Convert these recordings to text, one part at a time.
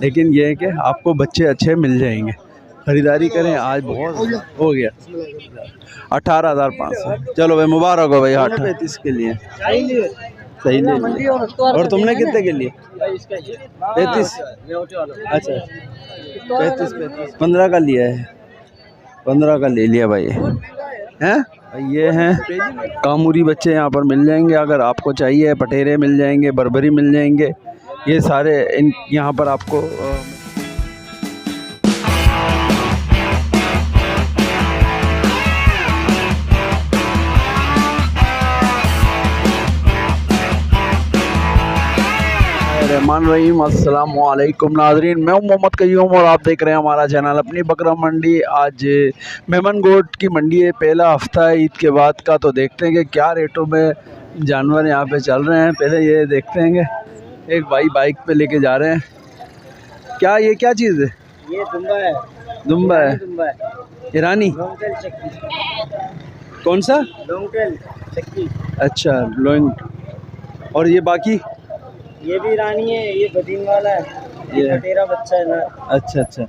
लेकिन ये है कि आपको बच्चे अच्छे मिल जाएंगे। ख़रीदारी करें, आज बहुत हो गया 18,500। चलो भाई मुबारक हो भाई। 38 के लिए सही ले लिया। और तुमने कितने के लिए? 35। अच्छा 35 15 का लिया है, 15 का ले लिया भाई। हैं ये हैं कामूरी बच्चे यहाँ पर मिल जाएंगे। अगर आपको चाहिए पटेरे मिल जाएंगे, बर्बरी मिल जाएंगे, ये सारे इन यहाँ पर आपको रहमान रहीम। अस्सलाम वालेकुम नाजरीन, मैं हूं मोहम्मद कयूम और आप देख रहे हैं हमारा चैनल अपनी बकरा मंडी। आज मेमन गोट की मंडी है, पहला हफ्ता है ईद के बाद का। तो देखते हैं कि क्या रेटों में जानवर यहाँ पे चल रहे हैं। पहले ये देखते हैं, एक भाई बाइक पे लेके जा रहे हैं। क्या ये क्या चीज़ है? ये दुम्बा है। दुम्बा है, ईरानी। कौन सा? लोंगटेल चक्की। अच्छा लोंग। और ये बाकी ये भी ईरानी है, ये बदीन वाला है, ये तेरा बच्चा है ना। अच्छा अच्छा,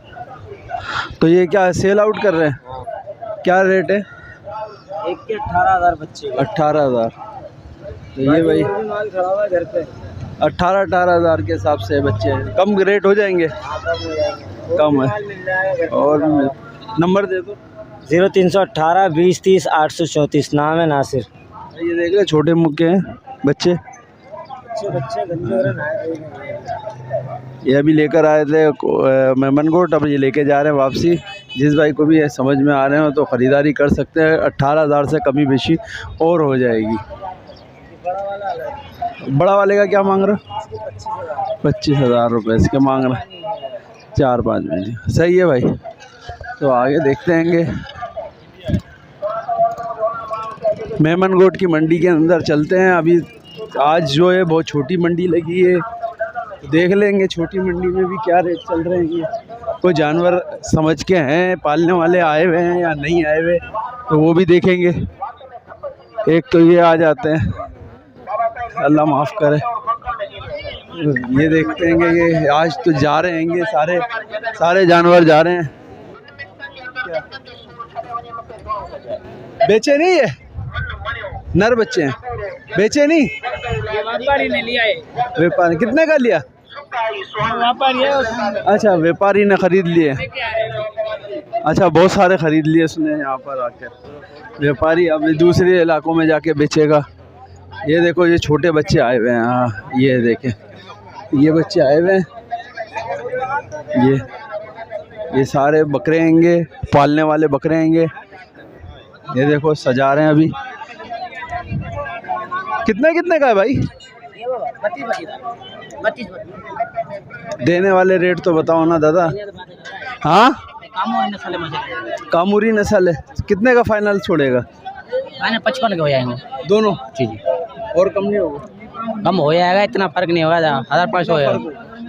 तो ये क्या सेल आउट कर रहे हैं? क्या रेट है? एक के 18,000 बच्चे। 18,000। तो ये भाई माल खड़ा हुआ है घर पे। 18,000 के हिसाब से बच्चे हैं। कम रेट हो जाएंगे? कम है। और नंबर दे दो। 0318 20 30 834। नाम है नासिर। ये देख रहे छोटे मुक्के हैं बच्चे। बच्चे गंदे हो रहे हैं। ये अभी लेकर आए थे मेमन गोट, अब ये लेके जा रहे हैं वापसी। जिस भाई को भी समझ में आ रहे हो तो ख़रीदारी कर सकते हैं। 18,000 से कमी बेशी और हो जाएगी। बड़ा वाले का क्या मांग रहा? 25,000 रुपये इसके मांग रहा। 4-5 में सही है भाई। तो आगे देखते हैं, मेमन गोट की मंडी के अंदर चलते हैं। अभी आज जो है बहुत छोटी मंडी लगी है, देख लेंगे छोटी मंडी में भी क्या रेट चल रहे हैं। कोई जानवर समझ के हैं पालने वाले आए हुए हैं या नहीं आए हुए, तो वो भी देखेंगे। एक तो ये आ जाते हैं, अल्लाह माफ़ करे। ये देखते हैं कि ये आज तो जा रहे हैं, सारे जानवर जा रहे हैं। बेचे नहीं है, नर बच्चे हैं, बेचे नहीं। व्यापारी ने लिया है। व्यापारी कितने का लिया? व्यापारी है। अच्छा व्यापारी ने ख़रीद लिए। अच्छा बहुत सारे ख़रीद लिए उसने यहाँ पर आकर। व्यापारी अब दूसरे इलाकों में जाके बेचेगा। ये देखो ये छोटे बच्चे आए हुए हैं। हाँ ये देखें, ये बच्चे आए हुए हैं। ये सारे बकरे हैंगे, पालने वाले बकरे हैंगे। ये देखो सजा रहे हैं अभी। कितने का है भाई? 32। देने वाले रेट तो बताओ ना दादा। हाँ कामूरी नस्ल है। कितने का फाइनल छोड़ेगा? 55 के हो जाएंगे दोनों। जी। और कम नहीं होगा? कम हो जाएगा, इतना फर्क नहीं होगा। 1,500 हो जाएगा।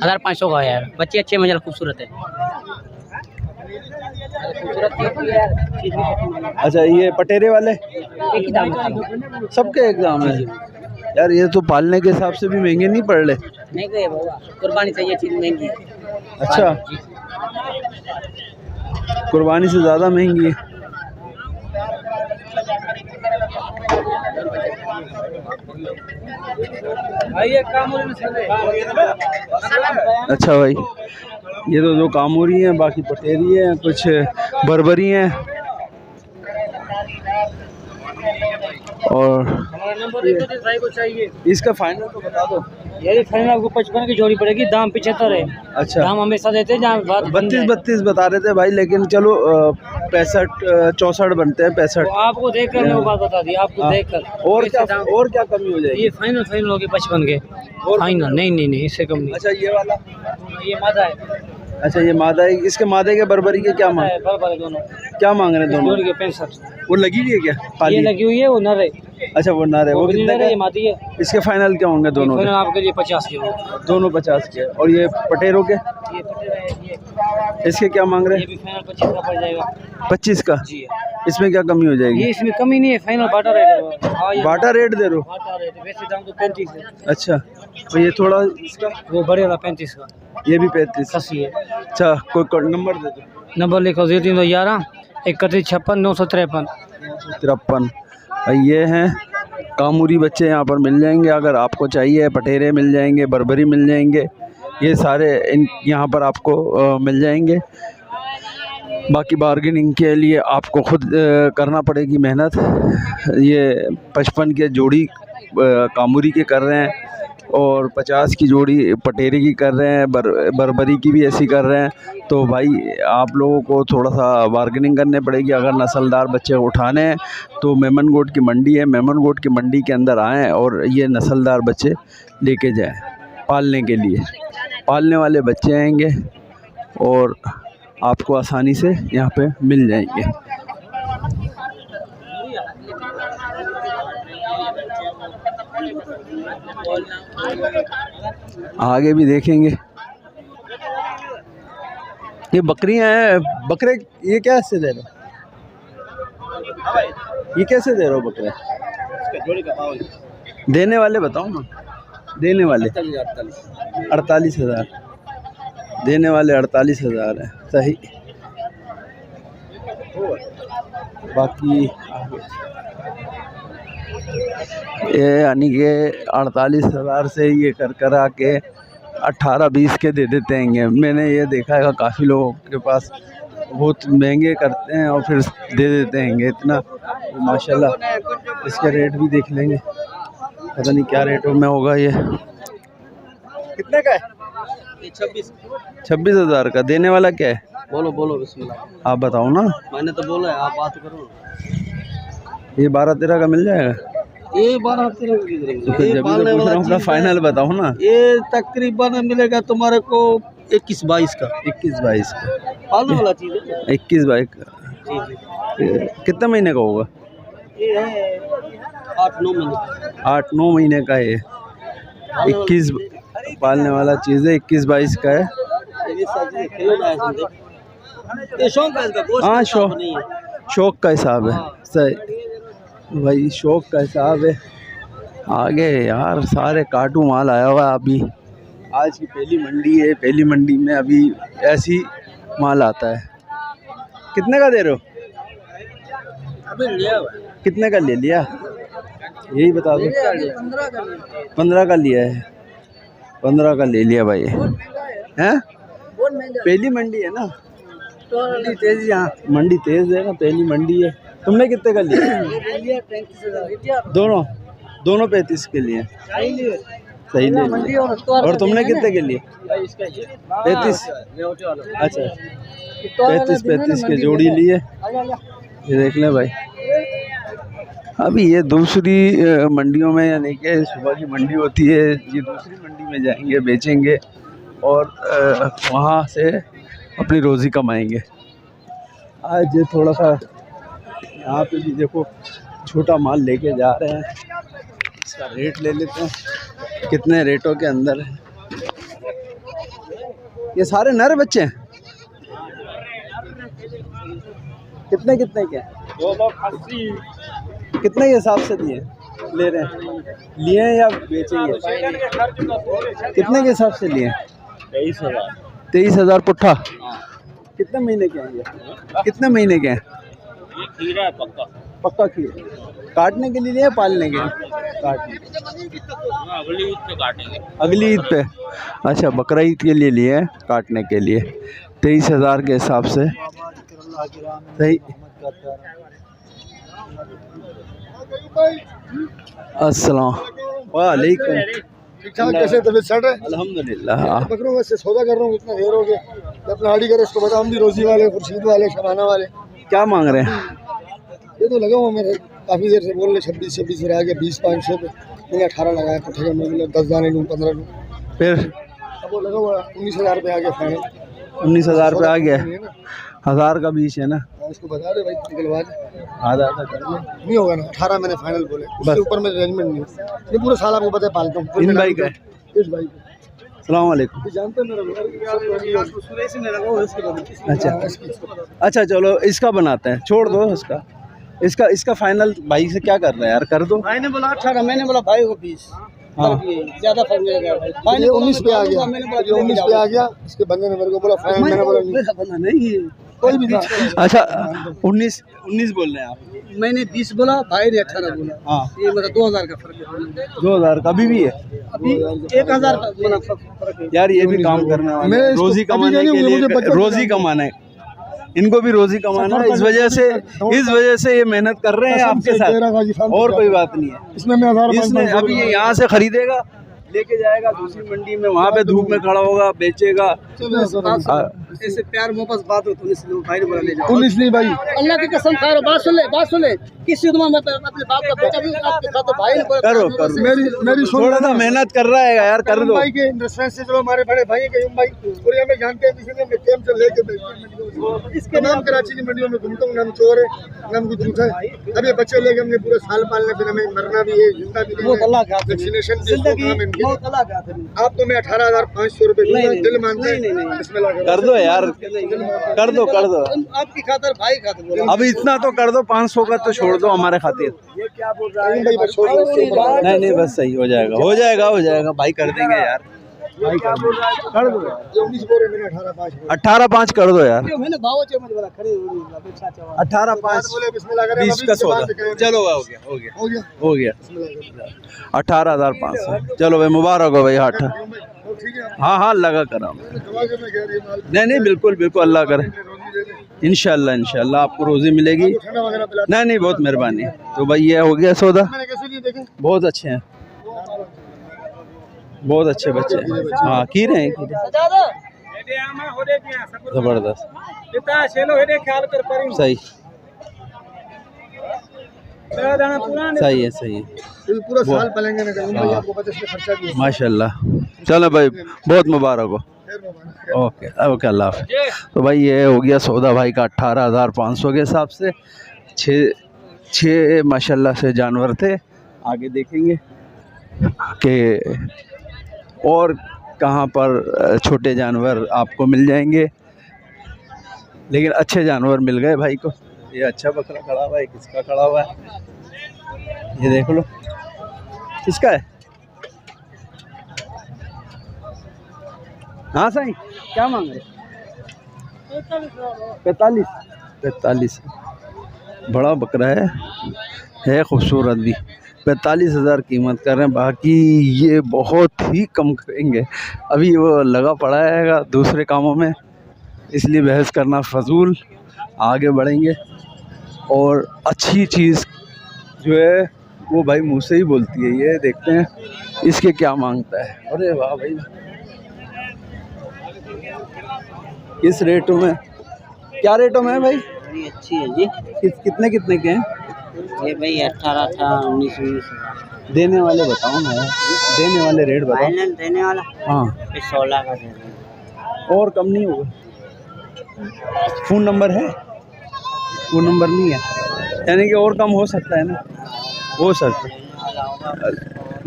1,500 का हो जाएगा। बच्चे अच्छे मजा खूबसूरत है। अच्छा ये पटेरे वाले एक ही दाम है। सबके एक दाम है यार। ये तो पालने के हिसाब से भी महंगे नहीं पड़ रहे। नहीं गए बाबा, कुर्बानी से ये चीज़ महंगी है। अच्छा कुर्बानी से ज़्यादा महंगी है। अच्छा भाई ये तो दो कामूरी हैं, बाकी पटेरी हैं, कुछ बर्बरी हैं। और इसका फाइनल तो बता दो। यही फाइनल आपको 55 की जोड़ी पड़ेगी। दाम 75 है। अच्छा दाम हमेशा देते हैं जहाँ 32 बता रहे थे भाई, लेकिन चलो 65 64 बनते हैं। 65 तो आपको देखकर मैं वो बात बता दी। आपको देखकर और क्या कमी हो जाएगी? ये फाइनल होगी 55 के फाइनल। नहीं इससे कम नहीं। अच्छा ये वाला, ये मादा है। अच्छा ये मादा है। इसके मादे के बर्बरी के क्या मांग दोनों क्या मांग रहे हैं दोनों? 65। वो लगी हुई है क्या? ये लगी हुई है, वो नर है। अच्छा वो नर है। वो कितने का? ये मादी है। इसके फाइनल क्या होंगे दोनों? फाइनल आपके लिए 50 के। दोनों 50 के। और ये पटेरों के? ये इसके क्या मांग रहे हैं? ये भी फाइनल 25 का पड़ जाएगा। 25 का? जी। इसमें क्या कमी हो जाएगी? ये इसमें कमी नहीं है, फाइनल बाटा रेट है। बाटा रेट दे रहे हो? वैसे दाम तो 35 है। अच्छा तो ये थोड़ा इसका वो बड़े वाला 35 का। ये भी 35। खसी है। अच्छा कोई नंबर दे दो। नंबर लिखो 0311 3156 953। 953। ये हैं कामूरी बच्चे यहाँ पर मिल जाएंगे, अगर आपको चाहिए। पटेरे मिल जाएंगे, बर्बरी मिल जाएंगे, ये सारे यहाँ पर आपको मिल जाएंगे। बाकी बार्गेनिंग के लिए आपको खुद करना पड़ेगी मेहनत। ये 55 के जोड़ी कामूरी के कर रहे हैं और 50 की जोड़ी पटेरे की कर रहे हैं, बर्बरी की भी ऐसी कर रहे हैं। तो भाई आप लोगों को थोड़ा सा बार्गेनिंग करने पड़ेगी। अगर नस्लदार बच्चे उठाने हैं तो मेमन गोट की मंडी है, मेमन गोट की मंडी के अंदर आएँ और ये नस्लदार बच्चे लेके जाएं पालने के लिए। पालने वाले बच्चे आएंगे और आपको आसानी से यहाँ पे मिल जाएंगे। आगे भी देखेंगे। ये बकरियां हैं, बकरे ये कैसे दे रहे हो? ये कैसे दे रहे हो बकरे? देने वाले बताओ ना। देने वाले 48,000। देने वाले 48,000 है। सही। बाकी ये यानी कि 48,000 से ये कर आके 18-20 के दे देते हैं। मैंने ये देखा है काफ़ी लोगों के पास बहुत महंगे करते हैं और फिर दे देते हैं इतना। माशाल्लाह इसके रेट भी देख लेंगे, पता नहीं क्या रेटों में होगा। ये कितने का है? 26,000 का। देने वाला क्या है? बोलो बोलो बिस्मिल्लाह। आप बताओ ना। मैंने तो बोला है, आप बात करो। ये 12-13 का मिल जाएगा? ये 12-13 की अपना फाइनल बताओ ना। ये तकरीबन मिलेगा तुम्हारे को 21-22 का। 21-22 का पालने वाला चीज़ है। 21-22 का। कितने महीने का होगा? ये है 8-9 महीने। 8-9 महीने का है। 21 पालने वाला चीज़ है, 21-22 का है। ये शौक का इसका, गोश्त हाँ का नहीं है। शौक का हिसाब है। सही भाई, शौक का हिसाब है। आगे यार सारे काटू माल आया हुआ है। अभी आज की पहली मंडी है, पहली मंडी में अभी ऐसी माल आता है। कितने का दे रहे हो? अभी लिया कितने का ले लिया? यही बता दो। 15 का लिया है। 15 का ले लिया भाई। हैं? पहली मंडी है ना, मंडी तेज यहाँ। मंडी तेज है ना, पहली मंडी है। तुमने कितने का लिया? 35,000। दोनों 35 के लिए। सही ले। और तुमने कितने के लिए? 35। अच्छा 35 के जोड़ी लिए। ये देख लें भाई। अभी ये दूसरी मंडियों में, यानी कि सुबह की मंडी होती है, ये दूसरी मंडी में जाएंगे, बेचेंगे और वहाँ से अपनी रोज़ी कमाएंगे। आज थोड़ा सा यहाँ पे भी देखो छोटा माल लेके जा रहे हैं, इसका रेट ले लेते हैं कितने रेटों के अंदर है। ये सारे नर बच्चे हैं। कितने कितने के? 280। कितने के हिसाब से दिए ले रहे हैं? लिए हैं या बेचेंगे? कितने के हिसाब से लिए? 23,000। 23,000 पुट्ठा। कितने महीने के हैं ये? कितने महीने के हैं? ये खीरा है पक्का। पक्का खीरा। काटने के लिए लिए पालने के? काटने। अगली ईद पे काटेंगे। अगली ईद पे? अच्छा बकरा ईद के लिए लिए काटने के लिए। 23,000 के हिसाब से। सही। अस्सलाम वालेकुम। कैसे तबीयत सेट है? अल्हम्दुलिल्लाह। बकरों में से सौदा कर रहा हूँ, इतना देर हो गया। अपना हाड़ी करे इसको बता, हम भी रोजी वाले, खुर्शीद वाले, शबाना वाले। क्या मांग रहे हैं? ये तो लगा हुआ मेरे काफ़ी देर से बोल रहे 26 फिर आ गया 20-500 पे। मैंने 18 लगाया पुट्ठे का, मैं 10 दाने लूँ 15 लूँ। फिर अब वो लगा हुआ 19,000 पे आ गया फाइनल। 19,000 पे आ गया। 1000 का बीच है ना? इसको बता दे भाई, निकलवा दे। आधा कर ले। नहीं होगा ना, 18 मैंने फाइनल बोले, उससे ऊपर में अरेंजमेंट नहीं है। ये पूरे साल आपको पता है पालता हूँ। इन भाई का है? इस भाई का। अस्सलाम वालेकुम। जानते हैं मेरा अच्छा चलो इसका बनाते हैं, छोड़ दो इसका फाइनल। भाई से क्या कर रहे हैं यार, कर दो। भाई ने बोला 18, मैंने बोला भाई को 20। हाँ। ज्यादा फर्क नहीं लगा भाई। ये 19 पे आ गया, ये 19 पे आ गया। इसके बंदे ने मेरे को बोला फाइन, मैंने बोला नहीं कोई भी था। अच्छा 19 बोल रहे हैं आप? मैंने 20 बोला, भाई ने 18 बोला। हाँ ये मतलब 2000 का फर्क है। 2000 का अभी भी है? अभी 1000 का मतलब फर्क है। यार ये भी काम करने वाले हैं, रोजी कमाने के लिए, रोजी कमाना है इनको भी, रोजी कमाना है। इस वजह से ये मेहनत कर रहे हैं आपके साथ, और कोई बात नहीं है। इसमें मैं 1000 इसने अभी ये यहाँ से खरीदेगा, लेके जाएगा दूसरी मंडी में, वहाँ पे धूप में खड़ा होगा, बेचेगा। ऐसे प्यार मोहब्बत बात हो तो इसलिए भाई ने बोला ले जाओ। 19 नहीं भाई, अल्लाह की कसम खा रहा, बात सुन ले किसी में मैं अपने बाप का बेटा भी आपके साथ भाई ने बोला करो मेरी थोड़ा सा मेहनत कर रहा है यार, कर दो भाई के रेस्टोरेंट से जो हमारे बड़े भाई के भाई पूरे हमें जानते हैं, किसी ने अपने कैंप से लेके भेजे। इसके नाम कराची की मंडियों में घूमता हूँ, नाम चोर है, नाम कुछ झूठा है। अब ये बच्चे लेके हमने पूरे साल पालने, फिर हमें मरना भी है, जिंदा भी है, वैक्सीनेशन आपको मैं 18,500 रुपए दूंगा, दिल मानते हैं इसमें कर दो यार, कर दो आपकी खातर, भाई खातर बोला। अभी इतना तो कर दो, 500 का तो छोड़ दो हमारे खातिर। ये क्या बोल रहा है भाई? नहीं बस सही हो जाएगा भाई, कर देंगे यार भाई, कर दो 18,500 कर दो यार, 18,500 20 का सौदा। चलो हो गया 18,500। चलो भाई मुबारक हो भाई। हाँ लगा करा, नहीं बिल्कुल अल्लाह करे, इंशाल्लाह आपको रोजी मिलेगी। नहीं बहुत मेहरबानी। तो भाई ये हो गया सौदा, बहुत अच्छे हैं, बहुत अच्छे बच्चे हैं। हाँ कीरे हैं, जबरदस्त, सही है पूरा साल पलेंगे ना, आपको पता है खर्चा भी है। माशाल्लाह। चलो भाई बहुत मुबारक हो। ओके अल्लाह हाफ़िज़। तो भाई ये हो गया सौदा भाई का 18,500 के हिसाब से। छः माशाल्लाह से जानवर थे। आगे देखेंगे कि और कहाँ पर छोटे जानवर आपको मिल जाएंगे, लेकिन अच्छे जानवर मिल गए भाई को। ये अच्छा बकरा खड़ा हुआ है, किसका खड़ा हुआ है ये देख लो, किसका है? हाँ साईं क्या मांग रहे? 45 बड़ा बकरा है खूबसूरत भी। 45,000 कीमत कर रहे हैं। बाकी ये बहुत ही कम करेंगे, अभी वो लगा पड़ा है दूसरे कामों में, इसलिए बहस करना फजूल। आगे बढ़ेंगे और अच्छी चीज़ जो है वो भाई मुँह से ही बोलती है। ये देखते हैं इसके क्या मांगता है। अरे वाह भाई, किस रेटों में, क्या रेटों में है भाई? अच्छी है जी। कितने के हैं ये भाई? 18 19 देने वाले बताओ ना, देने वाले रेट बताओ। फाइनल देने वाला हाँ 16 का दे देंगे, और कम नहीं होगा। फ़ोन नंबर है? फ़ोन नंबर नहीं है, यानी कि और कम हो सकता है ना? हो सकता है।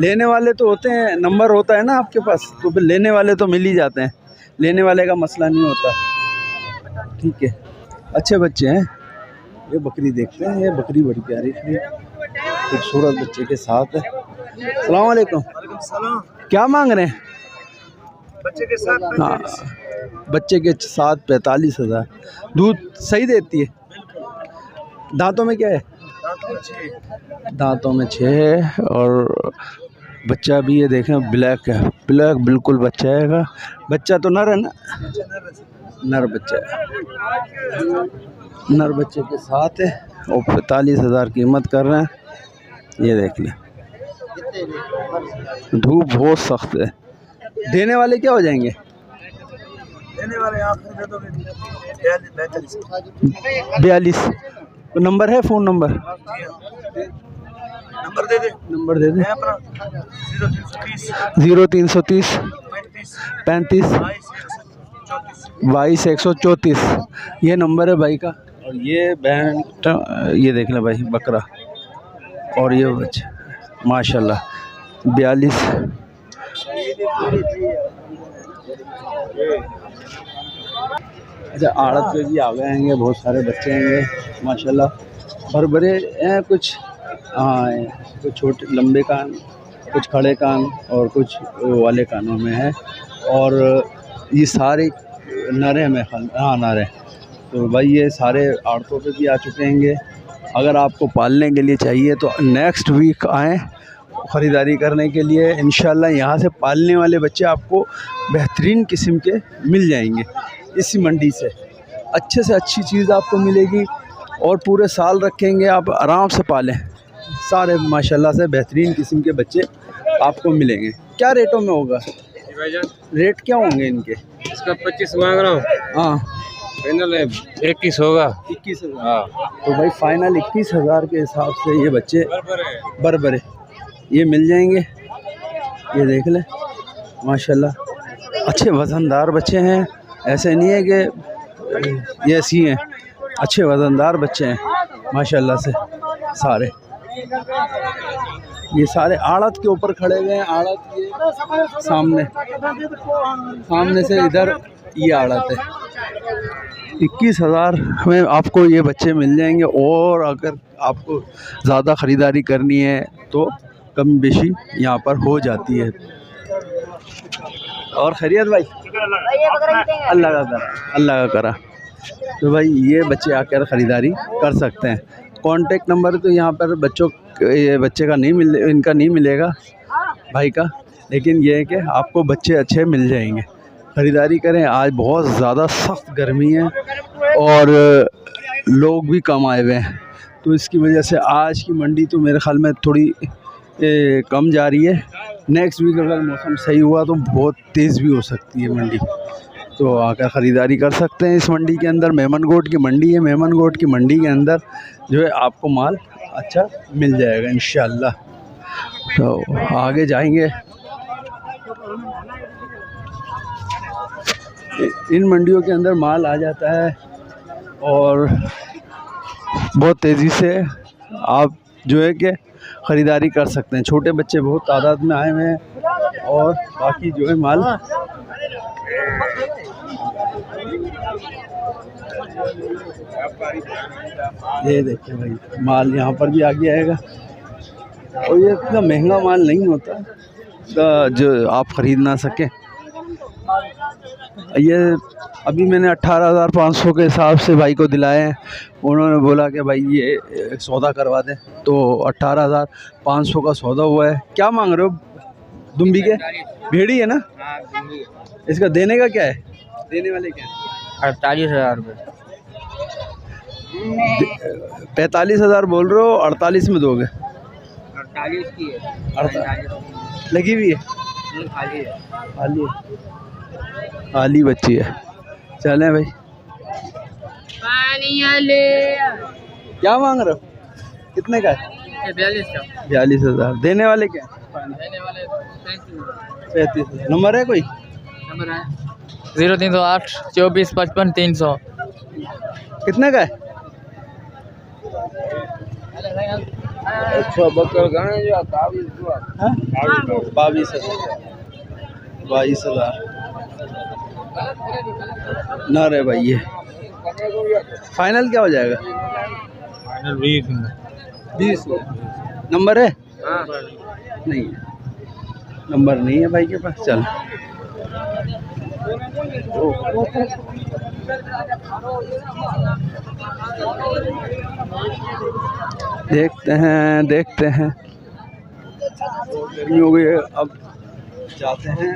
लेने वाले तो होते हैं, नंबर होता है ना आपके पास, तो फिर लेने वाले तो मिल ही जाते हैं, लेने वाले का मसला नहीं होता। ठीक है, अच्छे बच्चे हैं। ये बकरी देखते हैं, ये बकरी बड़ी प्यारी थी, खूबसूरत बच्चे के साथ है। अस्सलाम वालेकुम। क्या मांग रहे हैं? बच्चे के साथ? हाँ बच्चे के साथ 45,000। दूध सही देती है? दांतों में क्या है? दांतों में 6 है और बच्चा भी ये देखें ब्लैक है, ब्लैक बिल्कुल बच्चा है। बच्चा तो नर है ना? नर बच्चा है, नर बच्चे के साथ है और 45,000 कीमत कर रहे हैं। ये देख लें, धूप बहुत सख्त है। देने वाले क्या हो जाएंगे? देने वाले आप दे दोगे 42। तो नंबर है, फ़ोन नंबर नंबर दे दे अपना 0330 35 22 134 ये नंबर है भाई का। और ये बहन, ये देख लें भाई बकरा, और ये बच्चा माशाल्लाह 42। अच्छा आड़त पे भी आ गए हैं, बहुत सारे बच्चे हैं माशाल्लाह, भर भरे हैं कुछ। हाँ कुछ छोटे लंबे कान कुछ खड़े कान और कुछ वाले कानों में है। और ये सारे नर हैं, मेरे ख्याल, हाँ नर हैं। तो भाई ये सारे आड़तों पे भी आ चुके हैं। अगर आपको पालने के लिए चाहिए तो नेक्स्ट वीक आएँ ख़रीदारी करने के लिए। इंशाल्लाह यहाँ से पालने वाले बच्चे आपको बेहतरीन किस्म के मिल जाएंगे इसी मंडी से। अच्छे से अच्छी चीज़ आपको मिलेगी और पूरे साल रखेंगे, आप आराम से पालें। सारे माशाल्लाह से बेहतरीन किस्म के बच्चे आपको मिलेंगे। क्या रेटों में होगा रेट, क्या होंगे इनके? इसका 25 मांग रहा हूँ। हाँ फाइनल 21 होगा। 21,000। हाँ तो भाई फाइनल 21,000 के हिसाब से ये बच्चे बरबरे ये मिल जाएंगे। ये देख लें माशाल्लाह अच्छे वज़नदार बच्चे हैं। ऐसे नहीं है कि ये ऐसी हैं, अच्छे वज़नदार बच्चे हैं माशाल्लाह से सारे। ये सारे आड़त के ऊपर खड़े हुए हैं। आड़त ये सामने से इधर ये आड़त है। 21,000 में आपको ये बच्चे मिल जाएंगे। और अगर आपको ज़्यादा ख़रीदारी करनी है तो कम बेशी यहाँ पर हो जाती है। और खैरियत भाई, अल्लाह का करा। तो भाई ये बच्चे आकर ख़रीदारी कर सकते हैं। कॉन्टेक्ट नंबर तो यहाँ पर ये बच्चे का इनका नहीं मिलेगा भाई का, लेकिन ये है कि आपको बच्चे अच्छे मिल जाएंगे। ख़रीदारी करें। आज बहुत ज़्यादा सख्त गर्मी है और लोग भी कम आए हुए हैं, तो इसकी वजह से आज की मंडी तो मेरे ख़्याल में थोड़ी कम जा रही है। नेक्स्ट वीक अगर मौसम सही हुआ तो बहुत तेज़ भी हो सकती है मंडी। तो आकर ख़रीदारी कर सकते हैं इस मंडी के अंदर। मेमन गोट की मंडी है। मेमन गोट की मंडी के अंदर जो है आपको माल अच्छा मिल जाएगा इंशाअल्लाह। तो आगे जाएंगे। इन मंडियों के अंदर माल आ जाता है और बहुत तेज़ी से आप जो है कि ख़रीदारी कर सकते हैं। छोटे बच्चे बहुत तादाद में आए हुए हैं और बाकी जो है माल ये देखिए भाई माल यहाँ पर भी आ गया आएगा। और ये इतना महंगा माल नहीं होता जो आप ख़रीद ना सकें। ये अभी मैंने 18,500 के हिसाब से भाई को दिलाए हैं। उन्होंने बोला कि भाई ये सौदा करवा दें, तो 18,500 का सौदा हुआ है। क्या मांग रहे हो? दुम्बी के भेड़ी है ना? इसका देने का क्या है? देने वाले क्या है? 48,000 रुपये। 45,000 बोल रहे हो, 48 में दोगे? 48 की है। 48 लगी हुई है? खाली खाली बच्ची है। चलें भाई। क्या मांग रहे हो? कितने का है? 42,000। देने वाले क्या? देने वाले 35,000। नंबर है कोई? नंबर है 0308 24 55 300। कितने का है? अच्छा बकर गाने जो 22,000 ना रे भाई। ये फाइनल क्या हो जाएगा? फाइनल 20 नंबर है? हाँ नहीं है, नंबर नहीं है भाई के पास। चल देखते हैं हो गए। अब जाते हैं